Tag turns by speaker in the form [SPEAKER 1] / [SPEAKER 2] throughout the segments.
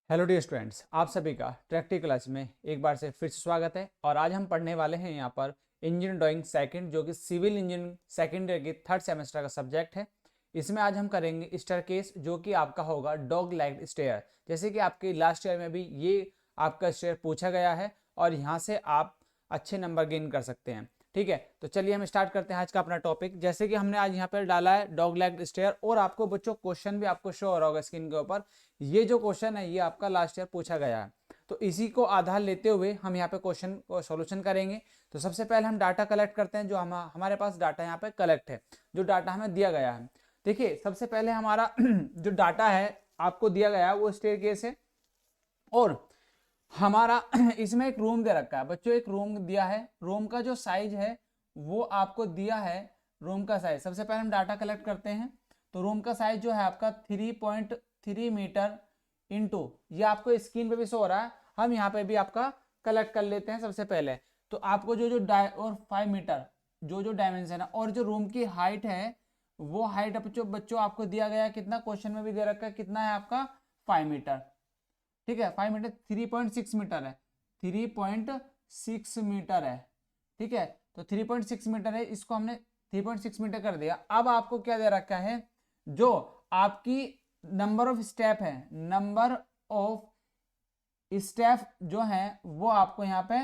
[SPEAKER 1] Hello dear students, आप सभी का ट्रैक्टिव क्लास में एक बार से फिर से स्वागत है। और आज हम पढ़ने वाले हैं यहाँ पर इंजीनियरिंग ड्राइंग सेकंड, जो कि सिविल इंजीनियरिंग सेकंड ईयर की थर्ड सेमेस्टर का सब्जेक्ट है। इसमें आज हम करेंगे स्टेयरकेस, जो कि आपका होगा डॉग लेग स्टेयर। जैसे कि आपके लास्ट ईयर में भी ये आपका स्टेयर पूछा गया है और यहाँ से आप अच्छे नंबर गेन कर सकते हैं। ठीक है, तो चलिए हम स्टार्ट करते हैं आज का अपना टॉपिक। जैसे कि हमने आज यहाँ पर डाला है डॉग लेग स्टेयर, और आपको बच्चों क्वेश्चन भी आपको शो हो रहा होगा स्क्रीन के ऊपर। ये जो क्वेश्चन है ये आपका लास्ट ईयर पूछा गया है, तो इसी को आधार लेते हुए हम यहाँ पे क्वेश्चन को सॉल्यूशन करेंगे। तो सबसे पहले हम डाटा कलेक्ट करते हैं, जो हमारे पास डाटा यहाँ पे कलेक्ट है, जो डाटा हमें दिया गया है। देखिए, सबसे पहले हमारा जो डाटा है आपको दिया गया है वो स्टेयरकेस है, और हमारा इसमें एक रूम दे रखा है बच्चों। एक रूम दिया है, रूम का जो साइज है वो आपको दिया है। रूम का साइज सबसे पहले हम डाटा कलेक्ट करते हैं। तो रूम का साइज जो है आपका 3.3 मीटर इंटू, ये आपको स्क्रीन पे भी शो हो रहा है, हम यहाँ पे भी आपका कलेक्ट कर लेते हैं सबसे पहले। तो आपको जो जो और 5 मीटर जो जो डायमेंशन है, और जो रूम की हाइट है वो हाइट बच्चों आपको दिया गया है कितना, क्वेश्चन में भी दे रखा है कितना है आपका 5 मीटर। ठीक है, 5 मीटर 3.6 मीटर है, 3.6 मीटर है। ठीक है, तो 3.6 मीटर है, इसको हमने 3.6 मीटर कर दिया। अब आपको क्या दे रखा है, जो आपकी नंबर ऑफ स्टेप है, नंबर ऑफ स्टेप जो है वो आपको यहाँ पे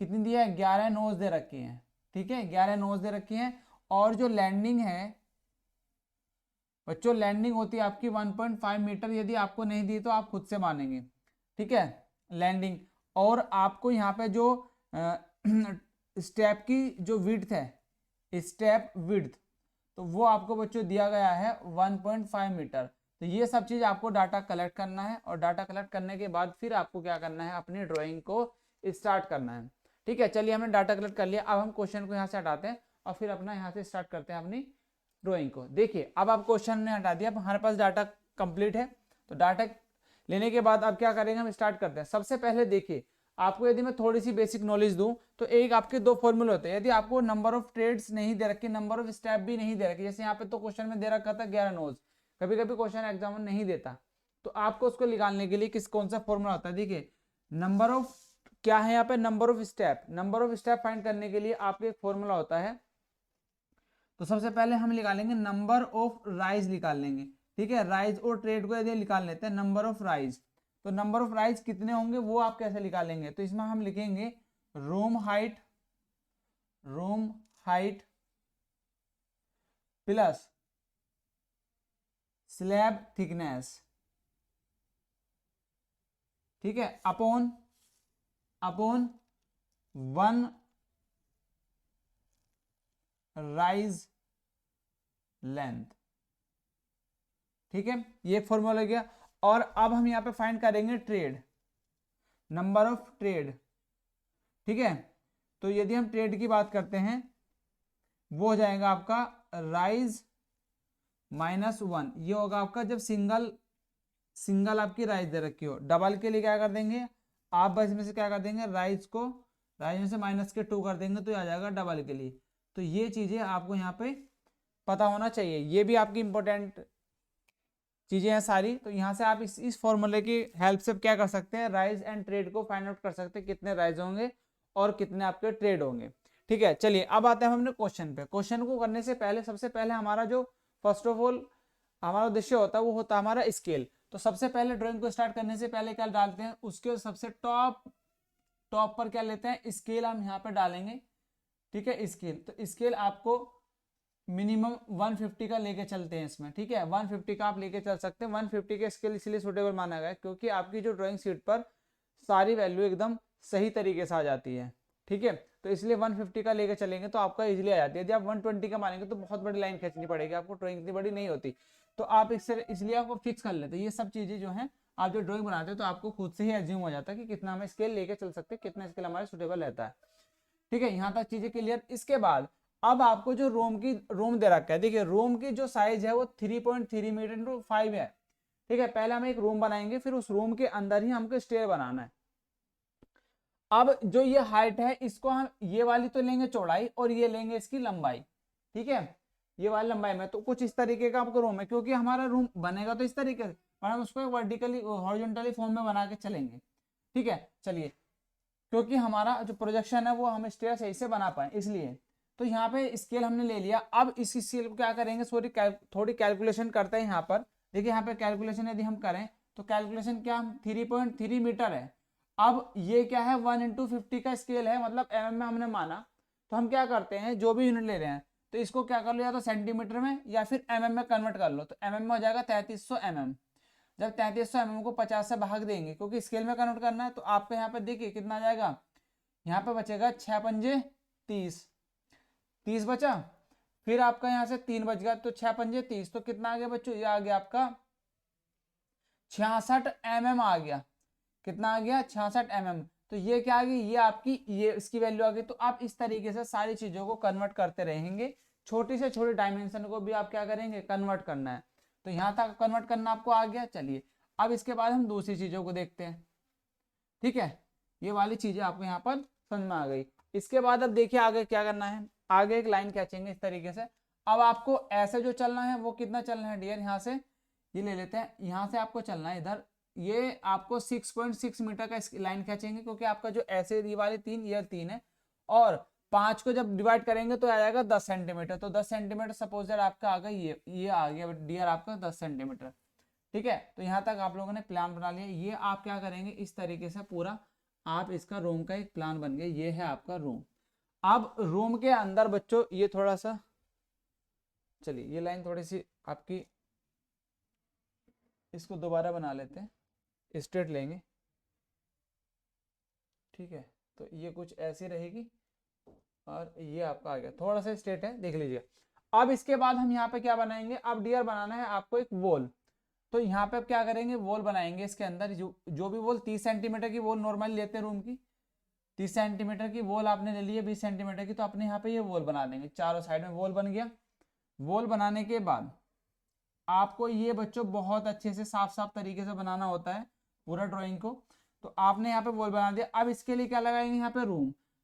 [SPEAKER 1] कितनी दी है, 11 नोज दे रखी है। ठीक है, 11 नोज दे रखी है। और जो लैंडिंग है बच्चों, लैंडिंग होती है आपकी 1.5 मीटर, यदि आपको नहीं दी तो आप खुद से मानेंगे। ठीक है, लैंडिंग। और आपको यहाँ पे जो स्टेप की जो विड्थ है, स्टेप विड्थ, तो वो आपको बच्चों दिया गया है 1.5 मीटर। तो ये सब चीज आपको डाटा कलेक्ट करना है, और डाटा कलेक्ट करने के बाद फिर आपको क्या करना है, अपनी ड्राइंग को स्टार्ट करना है। ठीक है, चलिए हमने डाटा कलेक्ट कर लिया। अब हम क्वेश्चन को यहाँ से हटाते हैं और फिर अपना यहाँ से स्टार्ट करते हैं अपनी ड्राइंग को। देखिए, अब आप क्वेश्चन ने हटा दिया, अब हमारे पास डाटा कंप्लीट है। तो डाटा लेने के बाद अब क्या करेंगे, हम स्टार्ट करते हैं। सबसे पहले देखिए, आपको यदि मैं थोड़ी सी बेसिक नॉलेज दूं तो एक आपके दो फॉर्मूले होते हैं। यदि आपको नंबर ऑफ ट्रेड्स नहीं दे रखे, नंबर ऑफ स्टेप भी नहीं दे रखे, जैसे यहाँ पे तो क्वेश्चन में दे रखा था 11 नोज, कभी कभी क्वेश्चन एग्जाम में नहीं देता, तो आपको उसको निकालने के लिए कौन सा फॉर्मूला होता है। देखिए, नंबर ऑफ क्या है यहाँ पे, number of step. Number of step find करने के लिए आपको एक फॉर्मूला होता है। तो सबसे पहले हम निकालेंगे नंबर ऑफ राइज निकाल लेंगे। ठीक है, राइज और ट्रेड को यदि निकाल लेते हैं, नंबर ऑफ राइज, तो नंबर ऑफ राइज कितने होंगे वो आप कैसे निकालेंगे, तो इसमें हम लिखेंगे room height, room height plus slab thickness. ठीक है, अपॉन अपॉन 1 राइज लेंथ। ठीक है, ये फॉर्मूला लग गया। और अब हम यहाँ पे फाइंड करेंगे ट्रेड, नंबर ऑफ ट्रेड। ठीक है, तो यदि हम ट्रेड की बात करते हैं, वो हो जाएगा आपका राइज -1। ये होगा आपका जब सिंगल सिंगल आपकी राइज दे रखी हो। डबल के लिए क्या कर देंगे, आप बस में से क्या कर देंगे, राइज में से -2 कर देंगे, तो ये आ जाएगा डबल के लिए। तो ये चीजें आपको यहाँ पे पता होना चाहिए, ये भी आपकी इंपॉर्टेंट चीजें हैं सारी। तो यहाँ से आप इस फॉर्मूले की हेल्प से क्या कर सकते हैं, राइज एंड ट्रेड को फाइंड आउट कर सकते हैं, कितने राइज होंगे और कितने आपके ट्रेड होंगे। ठीक है, चलिए अब आते हैं हमने क्वेश्चन पे। क्वेश्चन को करने से पहले सबसे पहले हमारा जो फर्स्ट ऑफ ऑल हमारा उद्देश्य होता है वो होता है हमारा स्केल। तो सबसे पहले ड्राइंग को स्टार्ट करने से पहले क्या डालते हैं, उसके सबसे टॉप टॉप पर क्या लेते हैं, स्केल हम यहाँ पे डालेंगे। ठीक है, स्केल, तो स्केल आपको मिनिमम 150 का लेके चलते हैं इसमें। ठीक है, 150 का आप लेके चल सकते हैं। 150 के स्केल इसलिए सुटेबल माना गया क्योंकि आपकी जो ड्राइंग शीट पर सारी वैल्यू एकदम सही तरीके से आ जाती है। ठीक है, तो इसलिए 150 का लेके चलेंगे तो आपका इजीली आ जाती है। यदि आप 120 का मानेंगे तो बहुत बड़ी लाइन खींचनी पड़ेगी आपको, ड्राइंग इतनी बड़ी नहीं होती। तो आप इसलिए आपको फिक्स कर लेते हैं। ये सब चीजें जो है आप जो ड्राइंग बनाते हैं तो आपको खुद से ही एज्यूम हो जाता है कि कितना हमें स्केल लेके चल सकते हैं, कितना स्केल हमारे सुटेबल रहता है। ठीक है, यहाँ तक चीजें क्लियर। इसके बाद अब आपको जो रोम दे रखा है, देखिए रोम की जो साइज है वो 3.3 मीटर इंटू 5 है। ठीक है, पहले हम एक रूम बनाएंगे, फिर उस रूम के अंदर ही हमको स्टेयर बनाना है। अब जो ये हाइट है इसको हम ये वाली तो लेंगे चौड़ाई, और ये लेंगे इसकी लंबाई। ठीक है, ये वाली लंबाई में तो कुछ इस तरीके का आपको रूम है, क्योंकि हमारा रूम बनेगा तो इस तरीके से, पर हम उसको वर्टिकली हॉरिजॉन्टली फॉर्म में बना के चलेंगे। ठीक है, चलिए, क्योंकि हमारा जो प्रोजेक्शन है वो हम स्टेयर सही से बना पाए इसलिए। तो यहाँ पे स्केल हमने ले लिया। अब इस स्केल को क्या करेंगे, थोड़ी कैलकुलेशन करते हैं यहाँ पर। देखिए यहाँ पे कैलकुलेशन यदि हम करें तो कैलकुलेशन क्या, 3.3 मीटर है। अब ये क्या है, 1/50 का स्केल है, मतलब mm में हमने माना। तो हम क्या करते हैं, जो भी यूनिट ले रहे हैं तो इसको क्या कर लो, या तो सेंटीमीटर में या फिर mm में कन्वर्ट कर लो। तो mm में हो जाएगा 3300 mm। जब 3300 mm को 50 से भाग देंगे, क्योंकि स्केल में कन्वर्ट करना है, तो आपको यहाँ पे देखिए कितना आ जाएगा, यहाँ पे बचेगा 6 पंजे 30 बचा। फिर आपका यहाँ से 3 बच गया, तो 6 पंजे 30, तो कितना आ गया बच्चों, ये आ गया आपका 66 mm आ गया। कितना आ गया, 66 mm। तो ये क्या आ गई, ये आपकी ये इसकी वैल्यू आ गई। तो आप इस तरीके से सारी चीजों को कन्वर्ट करते रहेंगे, छोटी से छोटी डायमेंशन को भी आप क्या करेंगे, कन्वर्ट करना है। तो यहाँ तक कन्वर्ट करना आपको आ गया। चलिए अब इसके बाद हम दूसरी चीजों को देखते हैं। ठीक है, ये वाली चीजें आपको यहाँ पर समझ में आ गई। इसके बाद अब देखिए आगे क्या करना है, आगे एक लाइन खींचेंगे इस तरीके से। अब आपको ऐसे जो चलना है वो कितना चलना है डियर, यहाँ से ये ले लेते हैं, यहाँ से आपको चलना है इधर, ये आपको 6.6 मीटर का लाइन खींचेंगे, क्योंकि आपका जो ऐसे ये वाले 3 ये 3 है, और 5 को जब डिवाइड करेंगे तो आ जाएगा 10 सेंटीमीटर। तो 10 सेंटीमीटर सपोज दैट आपका आ गया, ये आ गया डियर आपका 10 सेंटीमीटर। ठीक है, तो यहाँ तक आप लोगों ने प्लान बना लिया। ये आप क्या करेंगे, इस तरीके से पूरा आप इसका रूम का एक प्लान बन गया। ये है आपका रूम। अब रूम के अंदर बच्चों ये थोड़ा सा, चलिए ये लाइन थोड़ी सी आपकी, इसको दोबारा बना लेते हैं, स्ट्रेट लेंगे। ठीक है, तो ये कुछ ऐसी रहेगी, और ये आपका आ गया थोड़ा सा स्ट्रेट है, देख लीजिए। अब इसके बाद हम यहाँ पे क्या बनाएंगे, अब डियर बनाना है आपको एक वॉल। तो यहाँ पे अब क्या करेंगे, वॉल बनाएंगे। इसके अंदर जो भी वॉल 30 सेंटीमीटर की वॉल नॉर्मली लेते हैं रूम की, 30 सेंटीमीटर की वॉल आपने ले ली है 20 सेंटीमीटर की, तो अपने यहाँ पे ये वॉल बना देंगे। चारों साइड में वॉल बन गया। वॉल बनाने के बाद आपको ये बच्चों बहुत अच्छे से साफ साफ तरीके से बनाना होता है पूरा ड्राइंग को। तो आपने यहाँ पे वॉल बना दिया। अब इसके लिए क्या लगाएंगे, यहाँ पे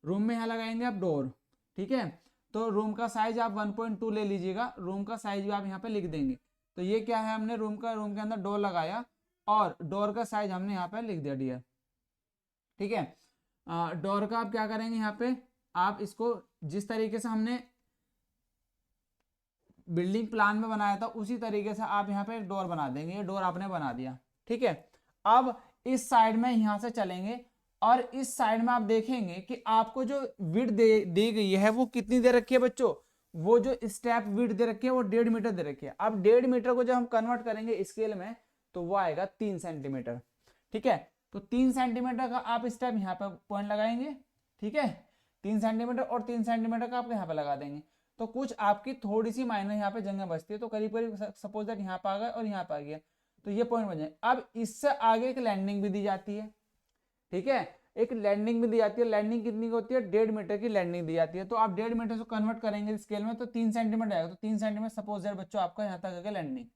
[SPEAKER 1] रूम में यहाँ लगाएंगे आप डोर। ठीक है, तो रूम का साइज आप 1.2 ले लीजिएगा। रूम का साइज भी आप यहाँ पे लिख देंगे। तो ये क्या है, हमने रूम के अंदर डोर लगाया, और डोर का साइज हमने यहाँ पे लिख दिया डियर। ठीक है, डोर का आप क्या करेंगे, यहाँ पे आप इसको जिस तरीके से हमने बिल्डिंग प्लान में बनाया था उसी तरीके से आप यहाँ पे एक डोर बना देंगे। ये डोर आपने बना दिया। ठीक है, अब इस साइड में यहाँ से चलेंगे, और इस साइड में आप देखेंगे कि आपको जो विड्थ दी गई है वो कितनी दे रखी है बच्चों, वो जो स्टेप विड्थ दे रखी है वो 1.5 मीटर दे रखी है। अब 1.5 मीटर को जब हम कन्वर्ट करेंगे स्केल में तो वो आएगा 3 सेंटीमीटर। ठीक है, तो 3 सेंटीमीटर का आप स्टेप यहाँ पे पॉइंट लगाएंगे। ठीक है, 3 सेंटीमीटर और 3 सेंटीमीटर का आप यहाँ पे लगा देंगे। तो कुछ आपकी थोड़ी सी माइनर यहाँ पे जगह बचती है, तो करीब करीब सपोज दैट यहाँ पे आ गया और यहाँ पे आ गया, तो ये पॉइंट बन जाए। अब इससे आगे एक लैंडिंग भी दी जाती है। ठीक है, एक लैंडिंग भी दी जाती है। लैंडिंग कितनी होती है, 1.5 मीटर की लैंडिंग दी जाती है। तो आप 1.5 मीटर से कन्वर्ट करेंगे स्केल में तो 3 सेंटीमीटर आएगा। तो 3 सेंटीमीटर सपोज दैट बच्चों आपका यहाँ तक आ गया लैंडिंग।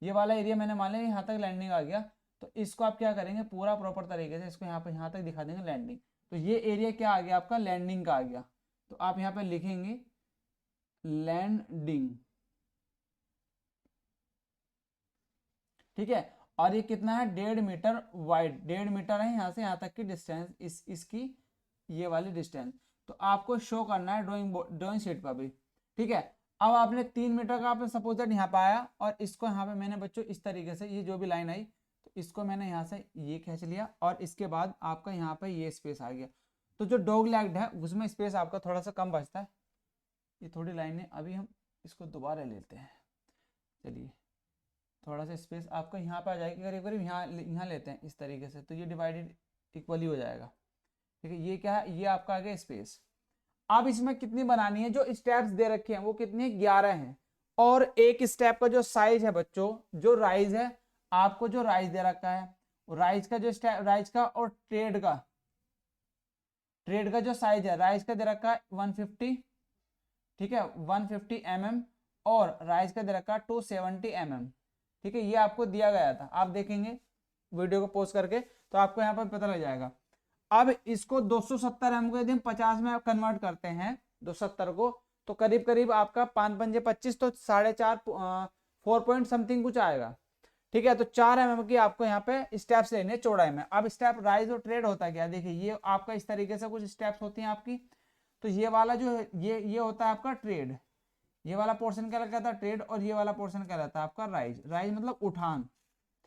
[SPEAKER 1] ये वाला एरिया मैंने मान लिया यहाँ तक लैंडिंग आ गया। तो इसको आप क्या करेंगे, पूरा प्रॉपर तरीके से इसको यहाँ तक दिखा देंगे लैंडिंग। तो ये एरिया क्या आ गया आपका, लैंडिंग का आ गया। तो आप यहाँ पे लिखेंगे लैंडिंग। ठीक है, और ये कितना है, 1.5 मीटर वाइड, 1.5 मीटर है यहाँ से यहाँ तक की डिस्टेंस, इसकी ये वाली डिस्टेंस। तो आपको शो करना है ड्राइंग शीट पर भी। ठीक है, अब आपने 3 मीटर का आपने सपोज दैट यहाँ पाया, और इसको यहाँ पे मैंने बच्चों इस तरीके से ये जो भी लाइन आई तो इसको मैंने यहाँ से ये खींच लिया, और इसके बाद आपका यहाँ पे ये स्पेस आ गया। तो जो डॉग लेग्ड है उसमें स्पेस आपका थोड़ा सा कम बचता है। ये थोड़ी लाइन है, अभी हम इसको दोबारा लेते हैं। चलिए, थोड़ा सा स्पेस आपका यहाँ पे आ जाएगी, करीब करीब यहाँ लेते हैं इस तरीके से, तो ये डिवाइडेड इक्वली हो जाएगा। ठीक है, ये क्या है, ये आपका आ गया स्पेस। अब इसमें कितनी बनानी है, जो स्टेप्स दे रखे हैं वो कितने, 11 हैं। और एक स्टेप का जो साइज है बच्चों, जो राइज है, आपको जो राइज दे रखा है, राइज का जो स्टेप, राइज का और ट्रेड का जो साइज है, राइज का दे रखा है 150। ठीक है, 150 mm, और राइज का दे रखा है 270 mm। ठीक है, ये आपको दिया गया था, आप देखेंगे वीडियो को पॉज करके तो आपको यहाँ पर पता लग जाएगा। अब इसको 270 mm को यदि हम 50 में कन्वर्ट करते हैं 270 को, तो करीब करीब आपका 5 पंजे 25, तो 4.5 4 पॉइंट समथिंग कुछ आएगा। ठीक है। तो 4 mm की आपको यहाँ पे स्टेप्स लेने हैं चौड़ाई में। अब स्टेप राइज और ट्रेड होता है क्या, देखिए ये आपका इस तरीके से कुछ स्टेप्स होती हैं आपकी। तो ये वाला जो है ये होता है आपका ट्रेड, ये वाला पोर्शन क्या कहता है ट्रेड, और ये वाला पोर्शन क्या रहता है आपका राइज। राइज मतलब उठान,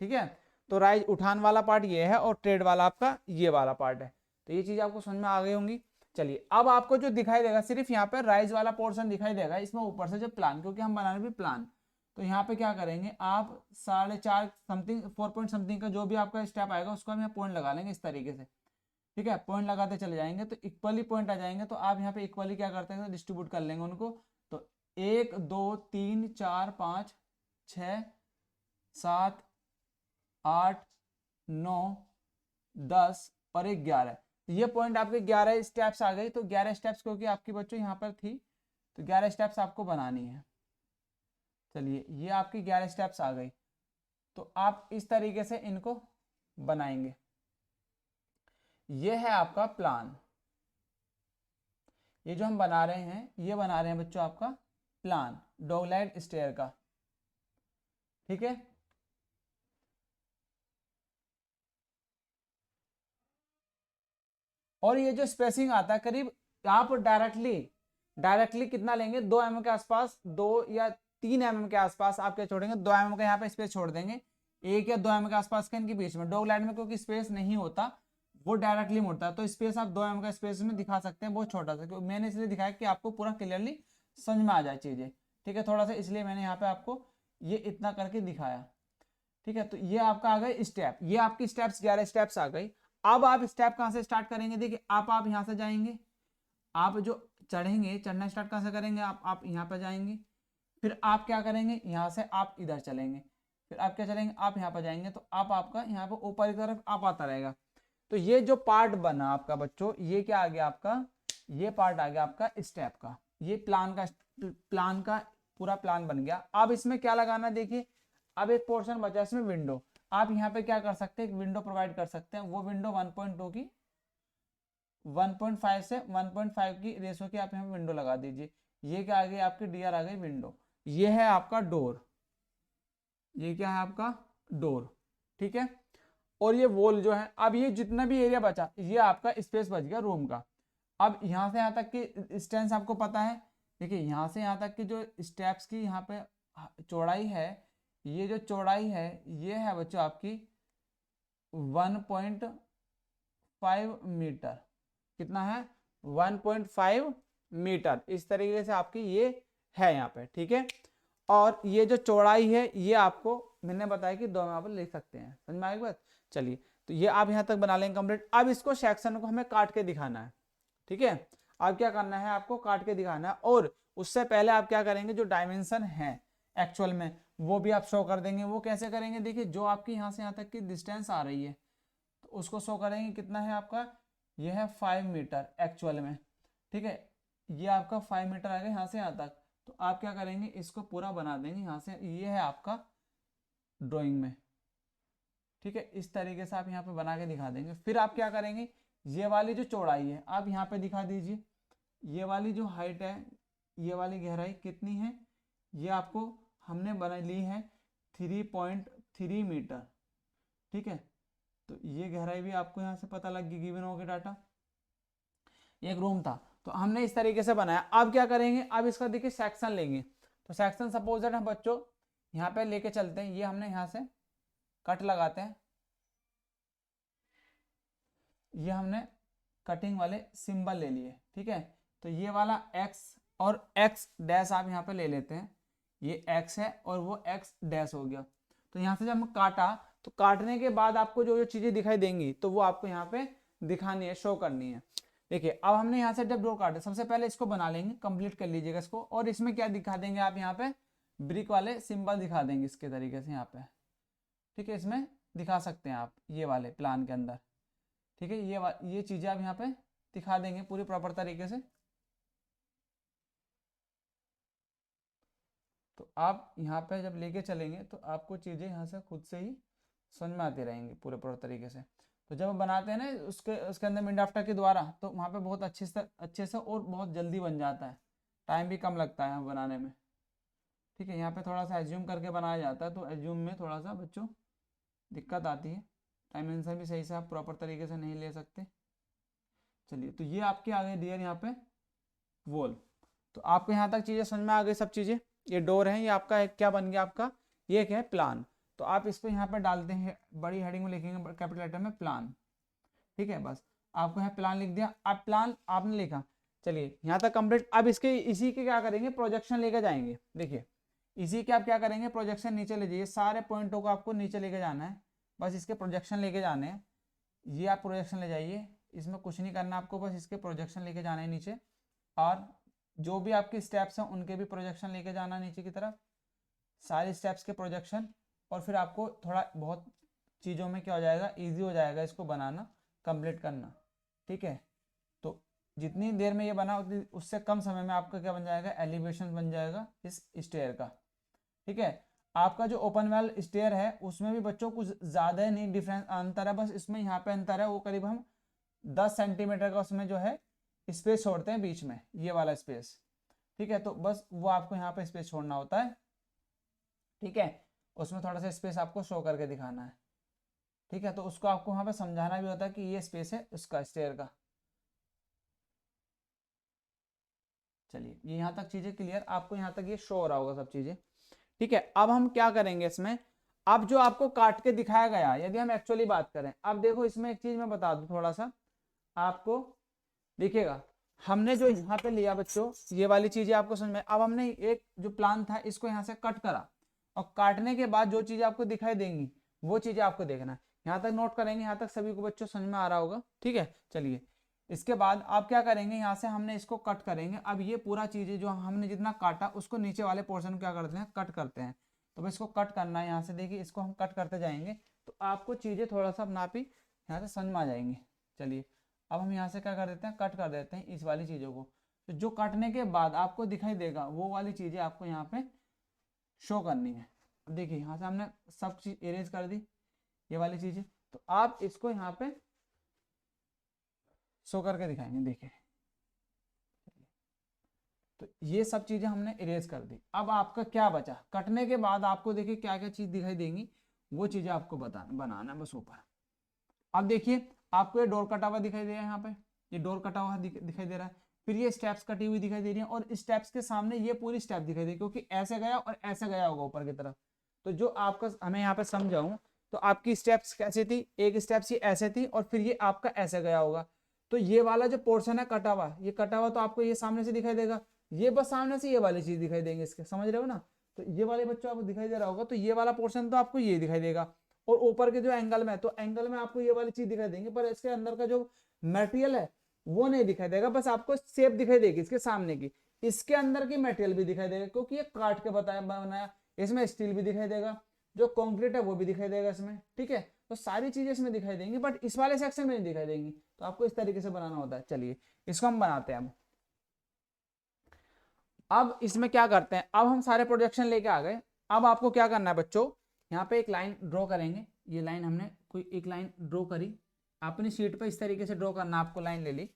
[SPEAKER 1] ठीक है। तो राइज उठान वाला पार्ट ये है और ट्रेड वाला आपका ये वाला पार्ट है। तो ये चीज आपको समझ में आ गई होंगी। चलिए अब आपको जो दिखाई देगा सिर्फ यहाँ पे राइज वाला पोर्शन दिखाई देगा, इसमें ऊपर से जो प्लान, क्योंकि हम बना रहे हैं प्लान। तो यहाँ पे क्या करेंगे आप 4.5 समथिंग 4 पॉइंट समथिंग का जो भी आपका स्टेप आएगा उसको हम यहाँ पॉइंट लगा लेंगे इस तरीके से, ठीक है। पॉइंट लगाते चले जाएंगे तो इक्वली पॉइंट आ जाएंगे। तो आप यहाँ पे इक्वली क्या करते हैं डिस्ट्रीब्यूट कर लेंगे उनको। तो 1 2 3 4 5 6 7 8 9 10 और 11, ये पॉइंट आपके 11 स्टेप्स आ गई। तो 11 स्टेप्स क्योंकि आपकी बच्चों यहाँ पर थी तो 11 स्टेप्स आपको बनानी है। चलिए ये आपकी 11 स्टेप्स आ गई। तो आप इस तरीके से इनको बनाएंगे। ये है आपका प्लान, ये जो हम बना रहे हैं ये बना रहे हैं बच्चों आपका प्लान डॉगलेग स्टेयर का, ठीक है। और ये जो स्पेसिंग आता है करीब आप डायरेक्टली कितना लेंगे 2 mm के आसपास, 2 या 3 mm के आसपास आप क्या छोड़ेंगे 2 mm का यहाँ पे स्पेस छोड़ देंगे, 1 या 2 mm के आसपास के इनके बीच में। डॉगलेग में क्योंकि स्पेस नहीं होता वो डायरेक्टली मुड़ता है, तो स्पेस आप 2 mm का स्पेस में दिखा सकते हैं, बहुत छोटा सा। क्योंकि मैंने इसलिए दिखाया कि आपको पूरा क्लियरली समझ में आ जाए चीजें, ठीक है। थोड़ा सा इसलिए मैंने यहाँ पे आपको ये इतना करके दिखाया, ठीक है। तो ये आपका आ गए स्टेप, ये आपकी स्टेप्स 11 स्टेप्स आ गई। अब आप स्टेप कहाँ से स्टार्ट करेंगे, देखिए आप यहाँ से जाएंगे, आप जो चढ़ेंगे चढ़ना स्टार्ट कहाँ से करेंगे, आप यहाँ पर जाएंगे, फिर आप क्या करेंगे यहाँ से आप इधर चलेंगे, फिर आप क्या चलेंगे आप यहाँ पर जाएंगे। तो आप आपका यहाँ पर ऊपर की तरफ आप आता रहेगा। तो ये जो पार्ट बना आपका बच्चों ये क्या आ गया आपका, ये पार्ट आ गया आपका स्टेप का, ये प्लान का पूरा प्लान बन गया। अब इसमें क्या लगाना देखिए, अब एक पोर्शन बचा इसमें विंडो। आप यहाँ पे क्या कर सकते हैं एक विंडो प्रोवाइड कर सकते हैं, वो विंडो 1.2 की 1.5 से 1.5 की रेशो की आप यहाँ विंडो लगा दीजिए। ये क्या आ गई आपकी डीआर आ गई विंडो। ये है आपका डोर, ये क्या है आपका डोर, ठीक है। और ये वॉल जो है, अब ये जितना भी एरिया बचा ये आपका स्पेस बच गया रूम का। अब यहाँ से यहाँ तक की डिस्टेंस आपको पता है, देखिए यहाँ से यहाँ तक की जो स्टेप्स की यहाँ पे चौड़ाई है, ये जो चौड़ाई है ये है बच्चों आपकी 1.5 मीटर, कितना है 1.5 मीटर, इस तरीके से आपकी ये है यहाँ पे, ठीक है। और ये जो चौड़ाई है ये आपको मैंने बताया कि 2 में आप लिख सकते हैं, समझ में आएगी बात। चलिए तो ये आप यहाँ तक बना लेंगे कंप्लीट। अब इसको सेक्शन को हमें काट के दिखाना है, ठीक है। अब क्या करना है आपको काट के दिखाना है, और उससे पहले आप क्या करेंगे जो डायमेंशन है एक्चुअल में वो भी आप शो कर देंगे। वो कैसे करेंगे, देखिए जो आपकी यहाँ से यहाँ तक की डिस्टेंस आ रही है तो उसको शो करेंगे, कितना है आपका ये है 5 मीटर एक्चुअल में, ठीक है। ये आपका 5 मीटर आ गया यहाँ से यहाँ तक। तो आप क्या करेंगे इसको पूरा बना देंगे यहाँ से, ये है आपका ड्राइंग में, ठीक है। इस तरीके से आप यहाँ पे बना के दिखा देंगे। फिर आप क्या करेंगे ये वाली जो चौड़ाई है आप यहाँ पे दिखा दीजिए, ये वाली जो हाइट है ये वाली गहराई कितनी है, ये आपको हमने बना ली है 3.3 मीटर, ठीक है। तो ये गहराई भी आपको यहाँ से पता लग गई, गिवन हो गया डाटा। एक रूम था तो हमने इस तरीके से बनाया। अब क्या करेंगे, अब इसका देखिए सेक्शन लेंगे। तो सेक्शन सपोज दैट हम बच्चों यहाँ पे लेके चलते हैं, ये हमने यहाँ से कट लगाते हैं, ये हमने कटिंग वाले सिंबल ले लिए, ठीक है। तो ये वाला x और x डैश आप यहाँ पे ले लेते हैं, ये x है और वो x डैश हो गया। तो यहाँ से जब हम काटा तो काटने के बाद आपको जो जो चीजें दिखाई देंगी तो वो आपको यहाँ पे दिखानी है, शो करनी है। देखिए अब हमने यहाँ से जब डोर काटे सबसे पहले इसको बना लेंगे, कंप्लीट कर लीजिएगा इसको। और इसमें क्या दिखा देंगे आप यहाँ पे ब्रिक वाले सिंबल दिखा देंगे इसके तरीके से यहाँ पे, ठीक है। इसमें दिखा सकते हैं आप ये वाले प्लान के अंदर, ठीक है। ये चीजें आप यहाँ पे दिखा देंगे पूरी प्रॉपर तरीके से। तो आप यहाँ पे जब लेके चलेंगे तो आपको चीजें यहाँ से खुद से ही समझ में आती रहेंगी पूरे पूरे तरीके से। तो जब हम बनाते हैं ना उसके अंदर मिड आफ्टर के द्वारा तो वहाँ पे बहुत अच्छे से और बहुत जल्दी बन जाता है, टाइम भी कम लगता है बनाने में, ठीक है, यहाँ पे थोड़ा सा एज्यूम करके बनाया जाता है, तो एज्यूम में थोड़ा सा बच्चों दिक्कत आती है, डायमेंशन भी सही से आप प्रॉपर तरीके से नहीं ले सकते। चलिए, तो ये आपके आ गए डियर यहाँ पे वॉल। तो आपको यहाँ तक चीज़ें समझ में आ गई सब चीज़ें। ये डोर है, ये आपका एक क्या बन गया आपका, ये क्या है प्लान। तो आप इसको यहाँ पे डालते हैं, बड़ी हेडिंग में लिखेंगे कैपिटल लेटर में प्लान। ठीक है, बस आपको यहाँ प्लान लिख दिया, आप प्लान आपने लिखा। चलिए यहाँ तक कंप्लीट। अब इसके इसी के क्या करेंगे, प्रोजेक्शन लेके जाएंगे। देखिए इसी के आप क्या करेंगे, प्रोजेक्शन नीचे ले जाइए, सारे पॉइंटों को आपको नीचे लेके जाना है, बस इसके प्रोजेक्शन लेके जाने हैं। ये आप प्रोजेक्शन ले जाइए, इसमें कुछ नहीं करना आपको, बस इसके प्रोजेक्शन लेके जाना है नीचे। और जो भी आपके स्टेप्स हैं उनके भी प्रोजेक्शन लेके जाना नीचे की तरफ, सारे स्टेप्स के प्रोजेक्शन। और फिर आपको थोड़ा बहुत चीज़ों में क्या हो जाएगा, ईजी हो जाएगा इसको बनाना, कंप्लीट करना। ठीक है, तो जितनी देर में ये बना उतनी उससे कम समय में आपका क्या बन जाएगा, एलिवेशन बन जाएगा इस स्टेयर का। ठीक है, आपका जो ओपन वेल स्टेयर है उसमें भी बच्चों कुछ ज़्यादा ही नहीं डिफरेंस अंतर है, बस इसमें यहाँ पे अंतर है, वो करीब हम 10 सेंटीमीटर का उसमें जो है स्पेस छोड़ते हैं बीच में, ये वाला स्पेस। ठीक है, तो बस वो आपको यहाँ पे स्पेस छोड़ना होता है। ठीक है, उसमें थोड़ा सा स्पेस आपको शो करके दिखाना है। ठीक है, तो उसको आपको वहाँ पे समझाना भी होता है कि ये स्पेस है उसका स्टेयर का। चलिए, ये यहाँ तक चीज़ें क्लियर, आपको यहाँ तक ये शो हो रहा होगा सब चीज़ें। ठीक है, अब हम क्या करेंगे इसमें, अब जो आपको काट के दिखाया गया, यदि हम एक्चुअली बात करें, अब देखो इसमें एक चीज़ मैं बता दूं थोड़ा सा आपको, देखिएगा हमने जो यहाँ पे लिया बच्चों, ये वाली चीज़ें आपको समझ में। अब हमने एक जो प्लान था इसको यहाँ से कट करा, और काटने के बाद जो चीज़ें आपको दिखाई देंगी वो चीज़ें आपको देखना है। यहाँ तक नोट करेंगे, यहाँ तक सभी को बच्चों समझ में आ रहा होगा। ठीक है, चलिए इसके बाद आप क्या करेंगे, यहाँ से हमने इसको कट करेंगे। अब ये पूरा चीज़ें जो हमने जितना काटा उसको नीचे वाले पोर्शन क्या करते हैं, कट करते हैं। तो बस इसको कट करना है यहाँ से, देखिए इसको हम कट करते जाएंगे तो आपको चीज़ें थोड़ा सा नापी यहाँ से समझ में आ जाएंगी। चलिए, अब हम यहाँ से क्या कर देते हैं, कट कर देते हैं इस वाली चीज़ों को। तो जो काटने के बाद आपको दिखाई देगा वो वाली चीज़ें आपको यहाँ पे शो करनी है। अब देखिए यहाँ से हमने सब चीज़ इरेज कर दी, ये वाली चीज़ें, तो आप इसको यहाँ पे शो करके दिखाएंगे। देखिए, तो ये सब चीज़ें हमने इरेज कर दी। अब आपका क्या बचा, कटने के बाद आपको देखिए क्या क्या चीज़ दिखाई देंगी, वो चीज़ें आपको बनाना बस ऊपर। अब देखिए आपको ये डोर कटा हुआ दिखाई दे रहा है, यहाँ पे ये डोर कटा हुआ दिखाई दे रहा है, फिर ये स्टेप्स कटी हुई दिखाई दे रही है, और स्टेप्स के सामने ये पूरी स्टेप दिखाई दे रही है, क्योंकि ऐसे गया और ऐसे गया होगा ऊपर की तरफ। तो जो आपका हमें यहाँ पे समझाऊं, तो आपकी स्टेप्स कैसे थी, एक स्टेप्स ये ऐसे थी और फिर ये आपका ऐसे गया होगा। तो ये वाला जो पोर्शन है कटा हुआ, ये कटा हुआ तो आपको ये सामने से दिखाई देगा, ये बस सामने से ये वाली चीज दिखाई देंगे इसके, समझ रहे हो ना। तो ये वाले बच्चों आपको दिखाई दे रहा होगा, तो ये वाला पोर्शन तो आपको ये दिखाई देगा, और ऊपर के जो एंगल में, तो एंगल में आपको ये वाली चीज दिखाई देंगी, पर इसके अंदर का जो मटेरियल है वो नहीं दिखाई देगा, बस आपको शेप दिखाई देगी इसके सामने की। इसके अंदर की मटेरियल भी दिखाई देगा, क्योंकि ये काट के बनाया, इसमें स्टील भी दिखाई देगा, जो कंक्रीट है वो भी दिखाई देगा इसमें। ठीक है, तो सारी चीजें इसमें दिखाई देंगी, बट इस वाले सेक्शन में नहीं दिखाई देंगी। तो आपको इस तरीके से बनाना होता है। चलिए इसको हम बनाते हैं। अब इसमें क्या करते हैं, अब हम सारे प्रोजेक्शन लेके आ गए। अब आपको क्या करना है बच्चों, यहाँ पे एक लाइन ड्रॉ करेंगे। ये लाइन हमने कोई एक लाइन ड्रॉ करी, अपनी शीट पे इस तरीके से ड्रॉ करना, आपको लाइन ले ली।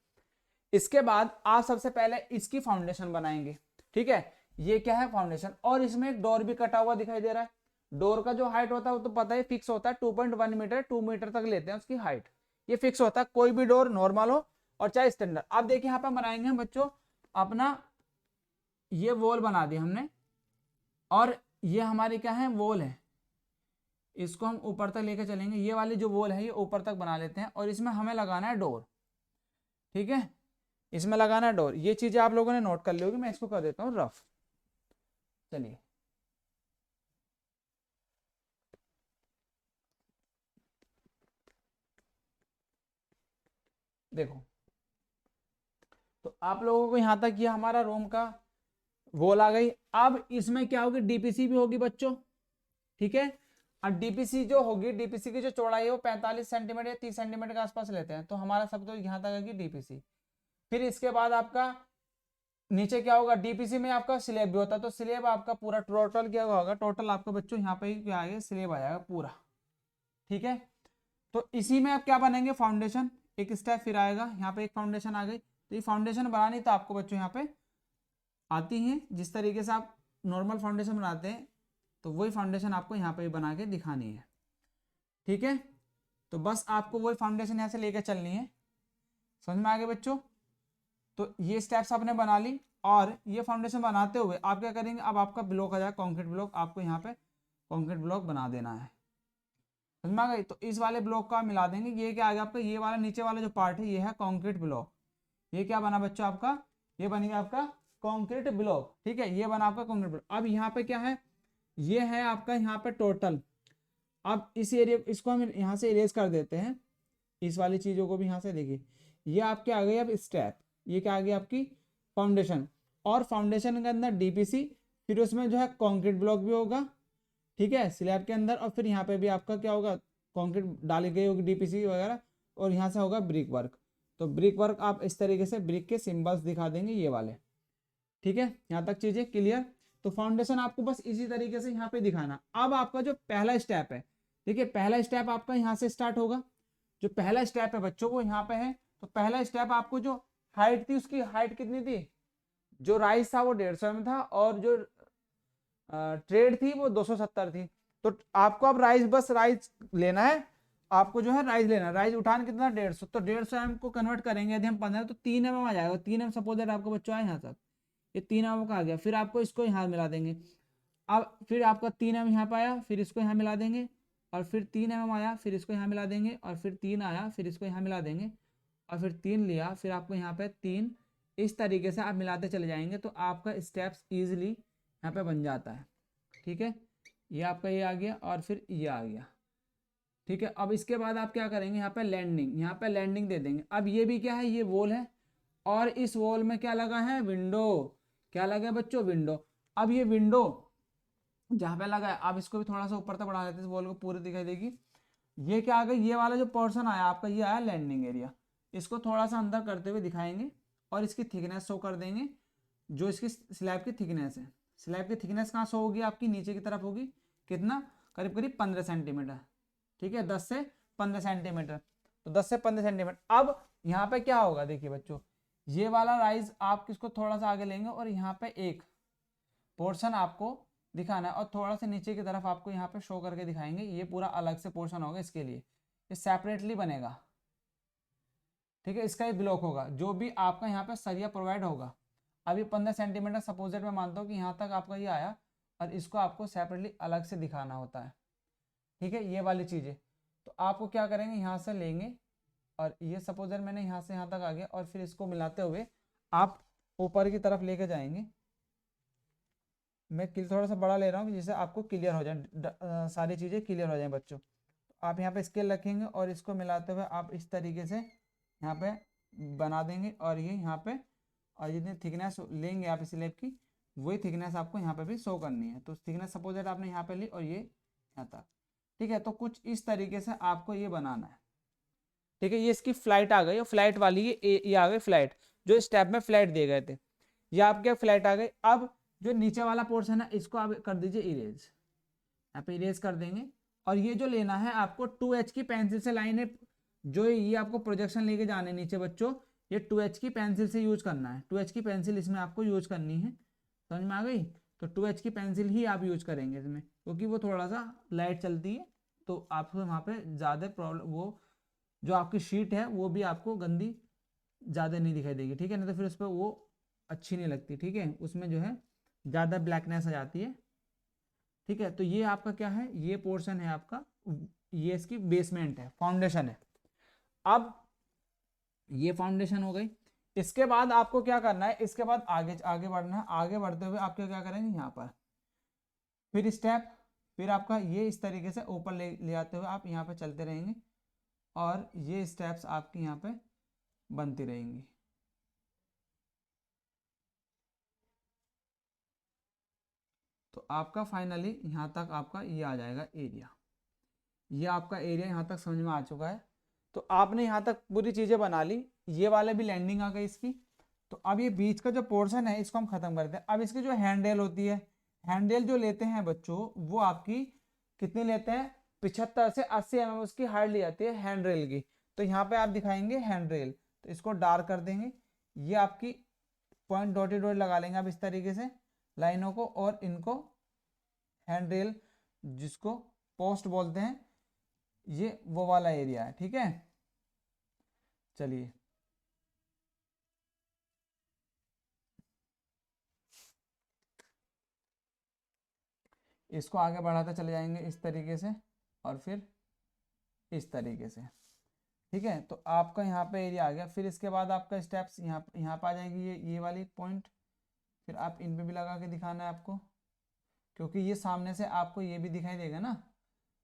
[SPEAKER 1] इसके बाद आप सबसे पहले इसकी फाउंडेशन बनाएंगे। ठीक है, ये क्या है, फाउंडेशन। और इसमें एक डोर भी कटा हुआ दिखाई दे रहा है। डोर का जो हाइट होता है वो तो पता है फिक्स होता है, 2.1 मीटर, 2 मीटर तक लेते हैं उसकी हाइट, ये फिक्स होता है, कोई भी डोर नॉर्मल हो और चाहे स्टैंडर्ड। आप देखिए यहाँ पे बनाएंगे हम बच्चों अपना, ये वॉल बना दी हमने, और ये हमारी क्या है, वॉल है, इसको हम ऊपर तक लेके चलेंगे। ये वाली जो वॉल है ये ऊपर तक बना लेते हैं, और इसमें हमें लगाना है डोर। ठीक है, इसमें लगाना है डोर। ये चीजें आप लोगों ने नोट कर ली होगी, मैं इसको कर देता हूँ रफ। चलिए देखो, तो आप लोगों को यहां तक ये हमारा रूम का वॉल आ गई। अब इसमें क्या होगी, डीपीसी भी होगी बच्चों। ठीक है, और डीपीसी जो होगी, डीपीसी की जो चौड़ाई है वो 45 सेंटीमीटर या 30 सेंटीमीटर के आसपास लेते हैं, तो हमारा सब तो यहाँ तक आएगी डीपीसी। फिर इसके बाद आपका नीचे क्या होगा, डीपीसी में आपका स्लेब भी होता है, तो स्लेब आपका पूरा टोटल क्या होगा, टोटल आपका बच्चों यहाँ पे क्या आएगा, स्लेब आ जाएगा पूरा। ठीक है, तो इसी में आप क्या बनेंगे, फाउंडेशन। एक स्टेप फिर आएगा, यहाँ पे एक फाउंडेशन आ गई। तो ये फाउंडेशन बनानी तो आपको बच्चों यहाँ पे आती है, जिस तरीके से आप नॉर्मल फाउंडेशन बनाते हैं तो वही फाउंडेशन आपको यहाँ पे बना के दिखानी है, ठीक है। तो बस आपको वही फाउंडेशन यहाँ से लेकर चलनी है, समझ में आ गए बच्चों। तो ये स्टेप्स आपने बना ली, और ये फाउंडेशन बनाते हुए आप क्या करेंगे, अब आपका ब्लॉक आ जाएगा कंक्रीट ब्लॉक, आपको यहाँ पे कंक्रीट ब्लॉक बना देना है, समझ में आ गई। तो इस वाले ब्लॉक का मिला देंगे, ये क्या आ गया आपका, ये वाला नीचे वाला जो पार्ट है ये है कंक्रीट ब्लॉक। ये क्या बना बच्चों आपका, ये बन गया आपका कंक्रीट ब्लॉक, ठीक है, ये बना आपका कंक्रीट ब्लॉक। अब यहाँ पे क्या है, ये है आपका यहाँ पे टोटल। अब इस एरिया इसको हम यहाँ से इरेज कर देते हैं, इस वाली चीज़ों को भी यहाँ से देखिए, ये आपके आ गई अब स्टेप, ये क्या आ गई आपकी फाउंडेशन, और फाउंडेशन के अंदर डीपीसी, फिर उसमें जो है कंक्रीट ब्लॉक भी होगा, ठीक है, स्लैब के अंदर, और फिर यहाँ पे भी आपका क्या होगा, कंक्रीट डाली गई होगी डीपीसी वगैरह, और यहाँ से होगा ब्रिक वर्क। तो ब्रिक वर्क आप इस तरीके से ब्रिक के सिंबल्स दिखा देंगे ये वाले, ठीक है, यहाँ तक चीजें क्लियर। तो फाउंडेशन आपको बस इसी तरीके से यहाँ पे दिखाना। अब आपका जो पहला स्टेप है, देखिए पहला स्टेप आपका यहाँ से स्टार्ट होगा, जो पहला स्टेप है बच्चों वो यहाँ पे है। तो पहला स्टेप आपको जो हाइट थी, उसकी हाइट कितनी थी, जो राइज था वो 150 में था, और जो ट्रेड थी वो 270 थी। तो आपको अब राइज, बस राइज लेना है आपको, जो है राइज लेना है, राइज उठान कितना 150, तो 150 एम को कन्वर्ट करेंगे यदि हम 15 तो 3 एम आ जाएगा, 3 एम सपोज दैट आपको बच्चों आए यहाँ तक, ये 3 एम का आ गया, फिर आपको इसको यहाँ मिला देंगे। अब फिर आपका 3 एम यहाँ पे आया, फिर इसको यहाँ मिला देंगे, और फिर 3 एम आया, फिर इसको यहाँ मिला देंगे, और फिर 3 आया, फिर इसको यहाँ मिला देंगे, और फिर 3 लिया, फिर आपको यहाँ पे 3, इस तरीके से आप मिलाते चले जाएंगे, तो आपका स्टेप्स ईजिली यहाँ पे बन जाता है, ठीक है। ये आपका ये आ गया, और फिर ये आ गया, ठीक है। अब इसके बाद आप क्या करेंगे, यहाँ पे लैंडिंग, यहाँ पे लैंडिंग दे देंगे। अब ये भी क्या है, ये वॉल है, और इस वॉल में क्या लगा है, विंडो, क्या लगा है बच्चों, विंडो। अब ये विंडो जहाँ पे लगा है, आप इसको भी थोड़ा सा ऊपर तक बढ़ा देते हैं, वॉल को पूरी दिखाई देगी। ये क्या आ गया, ये वाला जो पोर्शन आया आपका, ये आया लैंडिंग एरिया, इसको थोड़ा सा अंदर करते हुए दिखाएंगे, और इसकी थिकनेस शो कर देंगे, जो इसकी स्लैब की थिकनेस है। स्लैब की थिकनेस कहाँ शो होगी, आपकी नीचे की तरफ होगी, कितना, करीब करीब 15 सेंटीमीटर, ठीक है, 10 से 15 सेंटीमीटर, तो 10 से 15 सेंटीमीटर। अब यहाँ पे क्या होगा, देखिए बच्चों, ये वाला राइज आप किसको थोड़ा सा आगे लेंगे, और यहाँ पे एक पोर्शन आपको दिखाना है, और थोड़ा सा नीचे की तरफ आपको यहाँ पे शो करके दिखाएंगे, ये पूरा अलग से पोर्शन होगा, इसके लिए ये सेपरेटली बनेगा, ठीक है, इसका ही ब्लॉक होगा, जो भी आपका यहाँ पे सरिया प्रोवाइड होगा। अभी 15 सेंटीमीटर सपोजेट मैं मानता हूँ कि यहाँ तक आपका ये आया, और इसको आपको सेपरेटली अलग से दिखाना होता है, ठीक है, ये वाली चीज़ें। तो आपको क्या करेंगे, यहाँ से लेंगे, और ये सपोजर मैंने यहाँ से यहाँ तक आ गया, और फिर इसको मिलाते हुए आप ऊपर की तरफ लेके जाएंगे। मैं थोड़ा सा बड़ा ले रहा हूँ जिससे आपको क्लियर हो जाए, सारी चीज़ें क्लियर हो जाए बच्चों। तो आप यहाँ पे स्केल रखेंगे, और इसको मिलाते हुए आप इस तरीके से यहाँ पे बना देंगे, और ये यहाँ पे, और जितनी थिकनेस लेंगे आप इस स्लैब की, वही थिकनेस आपको यहाँ पे भी शो करनी है। तो थिकनेस सपोज दैट आपने यहाँ पे ली, और ये यहाँ तक, ठीक है। तो कुछ इस तरीके से आपको ये बनाना है, ठीक है। ये इसकी फ्लाइट आ गई, और फ्लाइट वाली ये आ गई फ्लाइट, जो स्टेप में फ्लाइट दिए गए थे, ये आपके फ्लाइट आ गई। अब जो नीचे वाला पोर्शन है, इसको आप कर दीजिए इरेज, यहाँ पे इरेज कर देंगे। और ये जो लेना है आपको 2H की पेंसिल से लाइन है, जो ये आपको प्रोजेक्शन लेके जाने नीचे बच्चों, ये 2H की पेंसिल से यूज करना है, 2H की पेंसिल इसमें आपको यूज करनी है, समझ में आ गई। तो 2H की पेंसिल ही आप यूज करेंगे इसमें, क्योंकि वो थोड़ा सा लाइट चलती है, तो आपको वहाँ पे ज़्यादा प्रॉब्लम, वो जो आपकी शीट है वो भी आपको गंदी ज़्यादा नहीं दिखाई देगी, ठीक है, नहीं तो फिर उस पर वो अच्छी नहीं लगती, ठीक है, उसमें जो है ज़्यादा ब्लैकनेस आ जाती है, ठीक है। तो ये आपका क्या है, ये पोर्शन है आपका, ये इसकी बेसमेंट है, फाउंडेशन है। अब ये फाउंडेशन हो गई। इसके बाद आपको क्या करना है, इसके बाद आगे आगे बढ़ना है। आगे बढ़ते हुए आप क्या करेंगे, यहाँ पर फिर स्टेप, फिर आपका ये इस तरीके से ऊपर ले आते हुए आप यहाँ पे चलते रहेंगे, और ये स्टेप्स आपकी यहाँ पे बनती रहेंगी। तो आपका फाइनली यहाँ तक आपका ये आ जाएगा एरिया, ये आपका एरिया यहाँ तक समझ में आ चुका है। तो आपने यहाँ तक पूरी चीज़ें बना ली, ये वाले भी लैंडिंग आ गई इसकी। तो अब ये बीच का जो पोर्शन है इसको हम खत्म करते हैं। अब इसकी जो हैंडल होती है, हैंडल जो लेते हैं बच्चों, वो आपकी कितनी लेते हैं, 75 से 80 mm उसकी हाइट ली जाती है हैंड रेल की। तो यहाँ पे आप दिखाएंगे हैंड रेल, तो इसको डार्क कर देंगे, ये आपकी पॉइंट डॉटेड डॉट लगा लेंगे आप इस तरीके से। लाइनों को, और इनको हैंड रेल जिसको पोस्ट बोलते हैं, ये वो वाला एरिया है। ठीक है, चलिए इसको आगे बढ़ाते चले जाएंगे इस तरीके से, और फिर इस तरीके से। ठीक है, तो आपका यहाँ पे एरिया आ गया। फिर इसके बाद आपका स्टेप्स यहाँ पे आ जाएगी, ये वाली पॉइंट। फिर आप इन पे भी लगा के दिखाना है आपको, क्योंकि ये सामने से आपको ये भी दिखाई देगा ना,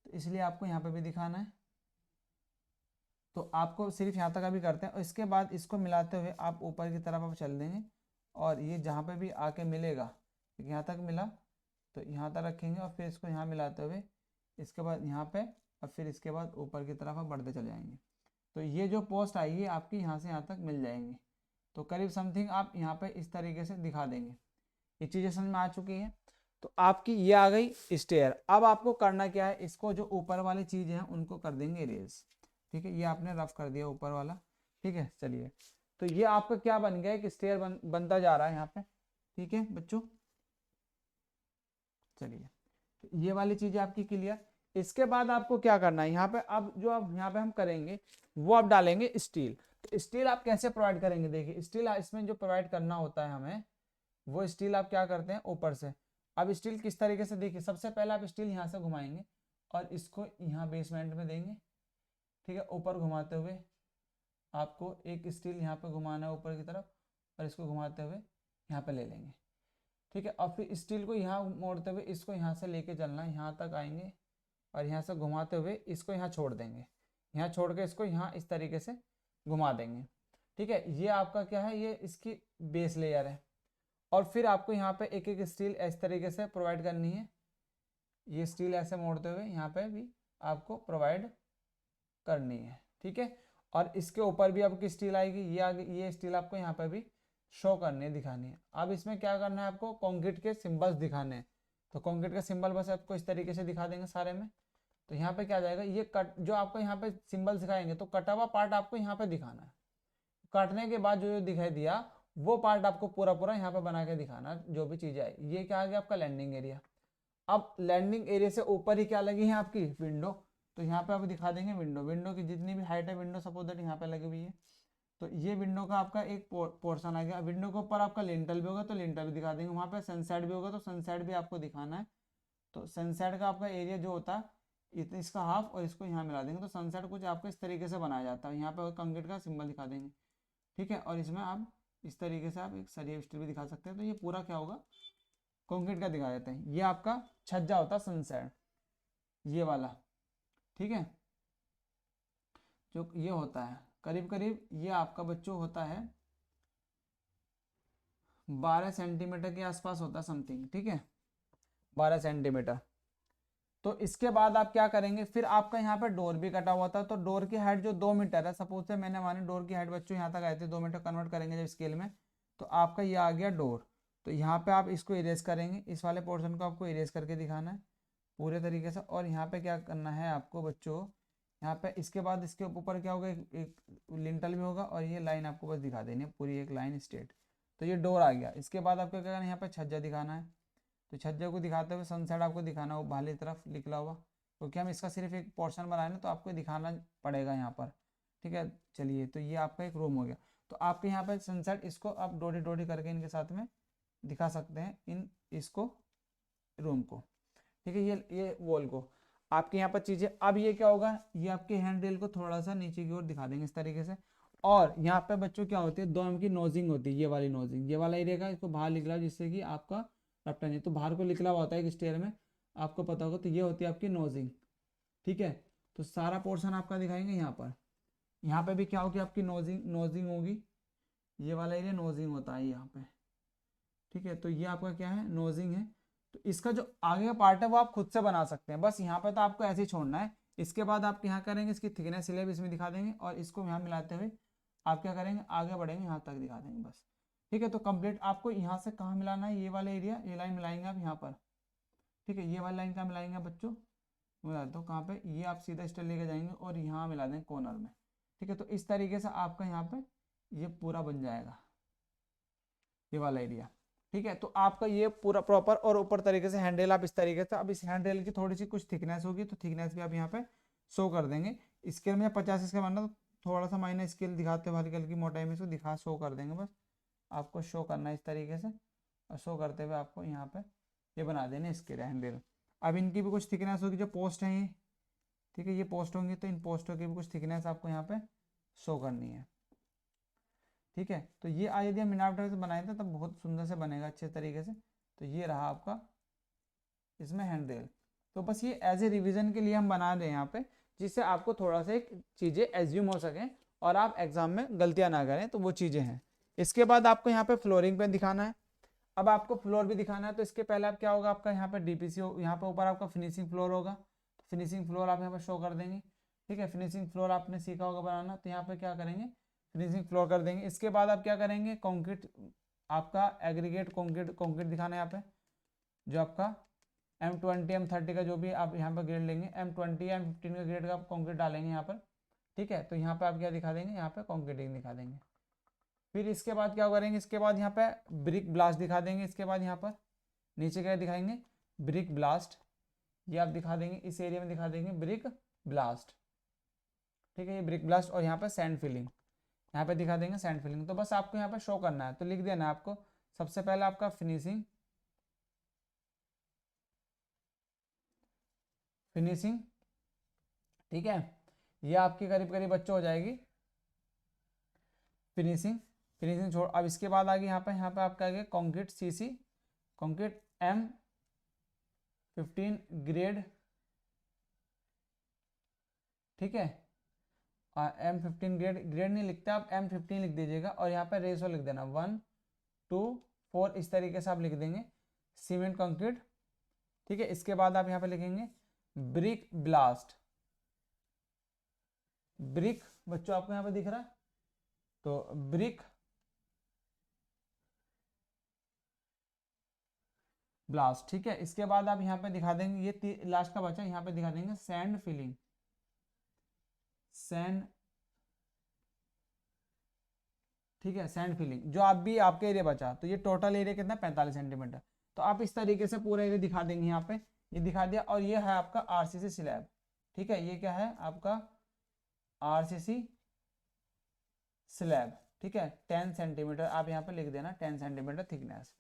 [SPEAKER 1] तो इसलिए आपको यहाँ पे भी दिखाना है। तो आपको सिर्फ यहाँ तक अभी करते हैं, और इसके बाद इसको मिलाते हुए आप ऊपर की तरफ आप चल देंगे, और ये जहाँ पे भी आके मिलेगा, यहाँ तक मिला तो यहाँ तक रखेंगे, और फिर इसको यहाँ मिलाते हुए इसके बाद यहाँ पे, और फिर इसके बाद ऊपर की तरफ आप बढ़ते चले जाएंगे। तो ये जो पोस्ट आएगी आपकी यहाँ से यहाँ तक मिल जाएंगी। तो करीब समथिंग आप यहाँ पे इस तरीके से दिखा देंगे। ये चीज़ें समझ में आ चुकी है। तो आपकी ये आ गई स्टेयर। अब आपको करना क्या है, इसको जो ऊपर वाली चीज़ हैं उनको कर देंगे इरेज। ठीक है, ये आपने रफ कर दिया ऊपर वाला। ठीक है, चलिए तो ये आपका क्या बन गया, एक स्टेयर बनता जा रहा है यहाँ पे। ठीक है बच्चों, चलिए तो ये वाली चीज़ें आपकी क्लियर। इसके बाद आपको क्या करना है, यहाँ पे अब जो अब यहाँ पे हम करेंगे वो आप डालेंगे स्टील। तो स्टील आप कैसे प्रोवाइड करेंगे, देखिए स्टील इसमें जो प्रोवाइड करना होता है हमें, वो स्टील आप क्या करते हैं ऊपर से। अब स्टील किस तरीके से, देखिए सबसे पहले आप स्टील यहाँ से घुमाएंगे और इसको यहाँ बेसमेंट में देंगे। ठीक है, ऊपर घुमाते हुए आपको एक स्टील यहाँ पे घुमाना है ऊपर की तरफ, और इसको घुमाते हुए यहाँ पे ले लेंगे। ठीक है, और फिर स्टील को यहाँ मोड़ते हुए इसको यहाँ से लेके चलना है, यहाँ तक आएंगे, और यहाँ से घुमाते हुए इसको यहाँ छोड़ देंगे। यहाँ छोड़ के इसको यहाँ इस तरीके से घुमा देंगे। ठीक है, ये आपका क्या है, ये इसकी बेस लेयर है। और फिर आपको यहाँ पे एक एक स्टील इस तरीके से प्रोवाइड करनी है। ये स्टील ऐसे मोड़ते हुए यहाँ पे भी आपको प्रोवाइड करनी है। ठीक है, और इसके ऊपर भी आपकी स्टील आएगी, ये स्टील आपको यहाँ पे भी शो करनी है, दिखानी है। अब इसमें क्या करना है, आपको कंक्रीट के सिंबल्स दिखाने हैं। तो कंक्रीट का सिंबल बस आपको इस तरीके से दिखा देंगे सारे में। तो यहाँ पे क्या जाएगा, ये कट जो आपको यहाँ पे सिंबल दिखाएंगे, तो कटा हुआ पार्ट आपको यहाँ पे दिखाना है। काटने के बाद जो दिखाई दिया वो पार्ट आपको पूरा पूरा यहाँ पे बना के दिखाना, जो भी चीज़ है। ये क्या आ गया आपका लैंडिंग एरिया। अब लैंडिंग एरिया से ऊपर ही क्या लगी है आपकी विंडो। तो यहाँ पे आप दिखा देंगे विंडो, विंडो की जितनी भी हाइट है विंडो सपोज दैट यहाँ पे लगी हुई है। तो ये विंडो का आपका एक पोर्शन आ गया। विंडो के ऊपर आपका लिंटल भी होगा तो लिंटल भी दिखा देंगे, वहाँ पे सनसेट भी होगा तो सनसेट भी आपको दिखाना है। तो सनसेट का आपका एरिया जो होता है इसका हाफ, और इसको यहाँ मिला देंगे। तो सनसेट कुछ आपको इस तरीके से बनाया जाता है। यहाँ पे कंक्रीट का सिंबल दिखा देंगे। ठीक है, और इसमें आप इस तरीके से आप एक सरिया स्टील भी दिखा सकते हैं। तो ये पूरा क्या होगा, कंक्रीट का दिखा देते हैं। ये आपका छज्जा होता है सनसेट, ये वाला। ठीक है, जो ये होता है करीब करीब ये आपका बच्चों होता है 12 सेंटीमीटर के आसपास होता है समथिंग। ठीक है, 12 सेंटीमीटर। तो इसके बाद आप क्या करेंगे, फिर आपका यहाँ पर डोर भी कटा हुआ था। तो डोर की हाइट जो 2 मीटर है, सपोज से मैंने मानी डोर की हाइट बच्चों यहाँ तक आए थे, 2 मीटर कन्वर्ट करेंगे जब स्केल में, तो आपका ये आ गया डोर। तो यहाँ पे आप इसको इरेज करेंगे, इस वाले पोर्शन को आपको इरेज करके दिखाना है पूरे तरीके से। और यहाँ पे क्या करना है आपको बच्चों, यहाँ पे इसके बाद इसके ऊपर क्या होगा, एक लिंटल भी होगा, और ये लाइन आपको बस दिखा देनी है पूरी, एक लाइन स्ट्रेट। तो ये डोर आ गया। इसके बाद आपको क्या करना है, यहाँ पे छज्जा दिखाना है। तो छज्जे को दिखाते हुए सनसेट आपको दिखाना हो बाहरी तरफ निकला हुआ, क्योंकि हम इसका सिर्फ एक पोर्शन बनाए ना, तो आपको दिखाना पड़ेगा यहाँ पर। ठीक है, चलिए तो ये आपका एक रूम हो गया। तो आपके यहाँ पे सनसेट इसको आप डोडी डोडी करके इनके साथ में दिखा सकते हैं, इन इसको रूम को। ठीक है, ये वॉल को आपके यहाँ पर चीज़ें। अब ये क्या होगा, ये आपके हैंड रेल को थोड़ा सा नीचे की ओर दिखा देंगे इस तरीके से। और यहाँ पे बच्चों क्या होती है, 2 एम की नोजिंग होती है, ये वाली नोजिंग, ये वाला एरिया का इसको बाहर निकला, जिससे कि आपका रफ्टा नहीं, तो बाहर को निकला हुआ होता है एक स्टेयर में, आपको पता होगा। तो ये होती है आपकी नोजिंग। ठीक है, तो सारा पोर्शन आपका दिखाएंगे यहाँ पर। यहाँ पे भी क्या होगी आपकी नोजिंग होगी, ये वाला एरिया नोजिंग होता है यहाँ पे। ठीक है, तो ये आपका क्या है, नोजिंग है। तो इसका जो आगे का पार्ट है वो आप खुद से बना सकते हैं, बस यहाँ पे तो आपको ऐसे ही छोड़ना है। इसके बाद आप यहाँ करेंगे, इसकी थिकनेस स्लैब इसमें दिखा देंगे, और इसको यहाँ मिलाते हुए आप क्या करेंगे, आगे बढ़ेंगे, यहाँ तक दिखा देंगे बस। ठीक है, तो कंप्लीट आपको यहाँ से कहाँ मिलाना है, ये वाला एरिया, ये लाइन मिलाएंगे आप यहाँ पर। ठीक है, ये वाली लाइन कहाँ मिलाएंगे बच्चों, मिला दो कहाँ पे, ये आप सीधा स्टेप लेके जाएंगे और यहाँ मिला देंगे कॉर्नर में। ठीक है, तो इस तरीके से आपका यहाँ पे ये पूरा बन जाएगा, ये वाला एरिया। ठीक है, तो आपका ये पूरा प्रॉपर और ऊपर तरीके से हैंडल आप इस तरीके से, अब इस हैंडल की थोड़ी सी कुछ थिकनेस होगी तो थिकनेस भी आप यहाँ पे शो कर देंगे। स्केल में 50 स्केल बनना तो थोड़ा सा माइनस स्केल दिखाते हुए हल्की हल्की मोटाई में इसको दिखा शो कर देंगे, बस आपको शो करना है इस तरीके से, और शो करते हुए आपको यहाँ पे ये बना देने इसके हैंडल। अब इनकी भी कुछ थिकनेस होगी, जो पोस्ट है ये, ठीक है, ये पोस्ट होंगी तो इन पोस्टों की भी कुछ थिकनेस आपको यहाँ पे शो करनी है। ठीक है, तो ये यदि हम इनाफ्टर से बनाए थे तब बहुत सुंदर से बनेगा अच्छे तरीके से। तो ये रहा आपका इसमें हैंडल। तो बस ये एज ए रिवीजन के लिए हम बना दें यहाँ पे, जिससे आपको थोड़ा सा एक चीज़ें एज्यूम हो सकें और आप एग्जाम में गलतियाँ ना करें, तो वो चीज़ें हैं। इसके बाद आपको यहाँ पे फ्लोरिंग पे दिखाना है। अब आपको फ्लोर भी दिखाना है, तो इसके पहले आप क्या होगा, आपका यहाँ पे डीपीसी यहाँ पे ऊपर आपका फिनिशिंग फ्लोर होगा, तो फिनिशिंग फ्लोर आप यहाँ पे शो कर देंगे। ठीक है, फिनिशिंग फ्लोर आपने सीखा होगा बनाना, तो यहाँ पे क्या करेंगे, फिनिशिंग फ्लोर कर देंगे। इसके बाद आप क्या करेंगे, कंक्रीट, आपका एग्रीगेट कंक्रीट कंक्रीट दिखाना है यहाँ पे, जो आपका M20 M30 का जो भी आप यहाँ पर ग्रेड लेंगे, M20 या M15 का ग्रेड का आप कंक्रीट डालेंगे यहाँ पर। ठीक है, तो यहाँ पे आप क्या दिखा देंगे, यहाँ पे कंक्रीटिंग दिखा देंगे। फिर इसके बाद क्या करेंगे, इसके बाद यहाँ पे ब्रिक ब्लास्ट दिखा देंगे। इसके बाद यहाँ पर नीचे क्या दिखाएंगे, ब्रिक ब्लास्ट, ये आप दिखा देंगे, इस एरिया में दिखा देंगे ब्रिक ब्लास्ट। ठीक है, ये ब्रिक ब्लास्ट, और यहाँ पे सैंड फिलिंग, यहाँ पे दिखा देंगे सैंड फिलिंग। तो बस आपको यहाँ पे शो करना है, तो लिख देना है आपको सबसे पहले आपका फिनिशिंग, फिनिशिंग। ठीक है, ये आपकी करीब करीब बच्चों हो जाएगी फिनिशिंग। फिनिशिंग छोड़, अब इसके बाद आगे यहाँ पे आपका आगे concrete CC, concrete M15 grade. ठीक है, M15 ग्रेड, ग्रेड नहीं लिखते आप, M15 लिख दीजिएगा, और यहाँ पे रेशो लिख देना 1:4 इस तरीके से आप लिख देंगे, सीमेंट कंक्रीट। ठीक है, इसके बाद आप यहाँ पे लिखेंगे ब्रिक ब्लास्ट, ब्रिक बच्चों आपको यहाँ पे दिख रहा है, तो ब्रिक ब्लास्ट। ठीक है, इसके बाद आप यहाँ पे दिखा देंगे, ये लास्ट का बचा, यहाँ पे दिखा देंगे सैंड फिलिंग, सैंड। ठीक है, सैंड फिलिंग, जो आप भी आपके एरिया बचा, तो ये टोटल एरिया कितना, 45 सेंटीमीटर। तो आप इस तरीके से पूरा एरिया दिखा देंगे, यहाँ पे ये दिखा दिया, और ये है आपका आरसीसी स्लैब। ठीक है, ये क्या है आपका आरसीसी स्लैब। ठीक है, 10 सेंटीमीटर आप यहाँ पे लिख देना, 10 सेंटीमीटर थिकनेस,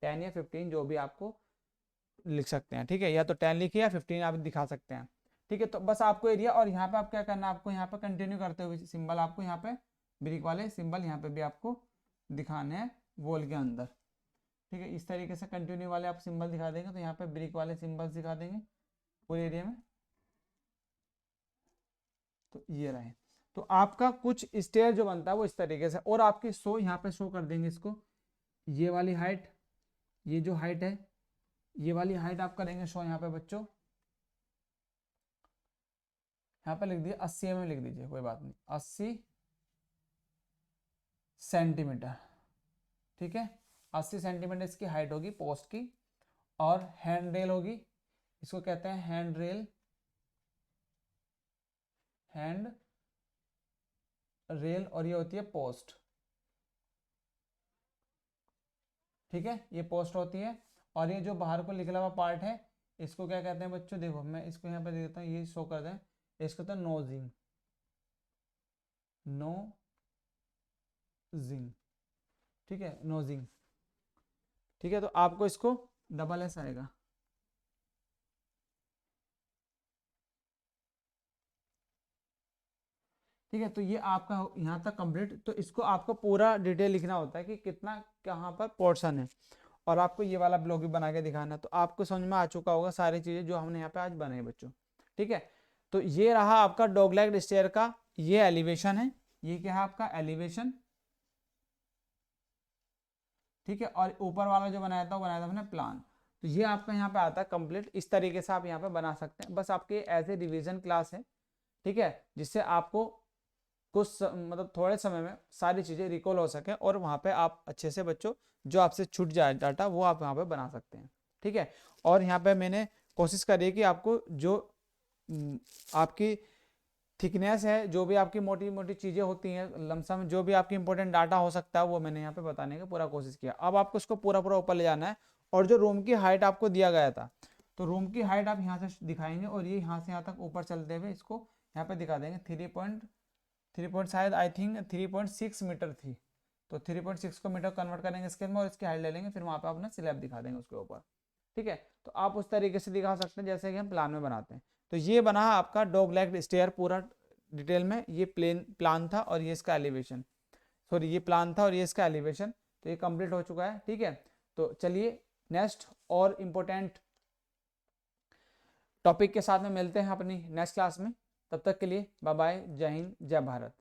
[SPEAKER 1] 10 या 15 जो भी आपको लिख सकते हैं। ठीक है, या तो 10 लिखिए या 15 आप दिखा सकते हैं। ठीक है, तो बस आपको एरिया, और यहाँ पे आप क्या करना है, आपको यहाँ पे कंटिन्यू करते हुए सिंबल आपको यहाँ पे ब्रिक वाले सिंबल यहाँ पे भी आपको दिखाने हैं वॉल के अंदर। ठीक है, इस तरीके से कंटिन्यू वाले आप सिंबल दिखा देंगे, तो यहाँ पे ब्रिक वाले सिंबल्स दिखा देंगे पूरे एरिया में। तो ये रहे, तो आपका कुछ स्टेयर जो बनता है वो इस तरीके से, और आपकी शो यहाँ पे शो कर देंगे इसको, ये वाली हाइट, ये जो हाइट है, ये वाली हाइट आप करेंगे शो यहाँ पे बच्चों, यहाँ पे लिख दीजिए 80 mm लिख दीजिए, कोई बात नहीं, 80 सेंटीमीटर। ठीक है, 80 सेंटीमीटर इसकी हाइट होगी पोस्ट की, और हैंड रेल होगी, इसको कहते हैं हैंड रेल, हैंड रेल, और ये होती है पोस्ट। ठीक है, ये पोस्ट होती है, और ये जो बाहर को निकला हुआ पार्ट है, इसको क्या कहते हैं बच्चों, देखो मैं इसको यहाँ पे दे देता हूँ, ये शो कर दें, इसको तो नोजिंग, नोजिंग। ठीक है, नोजिंग। ठीक है, तो आपको इसको डबल एस आएगा। ठीक है, तो ये आपका यहाँ तक कंप्लीट। तो इसको आपको पूरा डिटेल लिखना होता है कि कितना कहाँ पर पोर्शन है, और आपको ये वाला ब्लॉग भी बना के दिखाना। तो आपको समझ में आ चुका होगा सारी चीज़ें जो हमने यहाँ पे आज बनाई बच्चों। ठीक है, तो ये रहा आपका डॉगलेग स्टेयर का, ये एलिवेशन है, ये क्या है आपका एलिवेशन। ठीक है, और ऊपर वाला जो बनाया था वो बनाया था हमने प्लान। तो ये आपका यहाँ पे आता है कंप्लीट, इस तरीके से आप यहाँ पे बना सकते हैं, बस आपके एज ए रिविजन क्लास है। ठीक है, जिससे आपको कुछ मतलब थोड़े समय में सारी चीज़ें रिकॉल हो सके, और वहाँ पे आप अच्छे से बच्चों जो आपसे छूट जाए डाटा वो आप यहाँ पे बना सकते हैं। ठीक है, और यहाँ पे मैंने कोशिश करी कि आपको जो आपकी थिकनेस है, जो भी आपकी मोटी मोटी चीज़ें होती हैं लमसम, जो भी आपकी इंपॉर्टेंट डाटा हो सकता है वो मैंने यहाँ पे बताने का पूरा कोशिश किया। अब आपको इसको पूरा पूरा ऊपर ले जाना है, और जो रूम की हाइट आपको दिया गया था, तो रूम की हाइट आप यहाँ से दिखाएंगे और ये यहाँ से यहाँ तक ऊपर चलते हुए इसको यहाँ पे दिखा देंगे। 3 पॉइंट शायद आई थिंक 3.6 मीटर थी, तो 3.6 को मीटर कन्वर्ट करेंगे स्केल में और इसकी हाइट ले लेंगे, फिर वहाँ पे अपना स्लैब दिखा देंगे उसके ऊपर। ठीक है, तो आप उस तरीके से दिखा सकते हैं जैसे कि हम प्लान में बनाते हैं। तो ये बना आपका डॉग लेग स्टेयर पूरा डिटेल में, ये प्लान था और ये इसका एलिवेशन, सॉरी ये प्लान था और ये इसका एलिवेशन। तो ये कंप्लीट हो चुका है। ठीक है, तो चलिए नेक्स्ट और इम्पोर्टेंट टॉपिक के साथ में मिलते हैं अपनी नेक्स्ट क्लास में। तब तक के लिए बाय बाय, जय हिंद, जय भारत।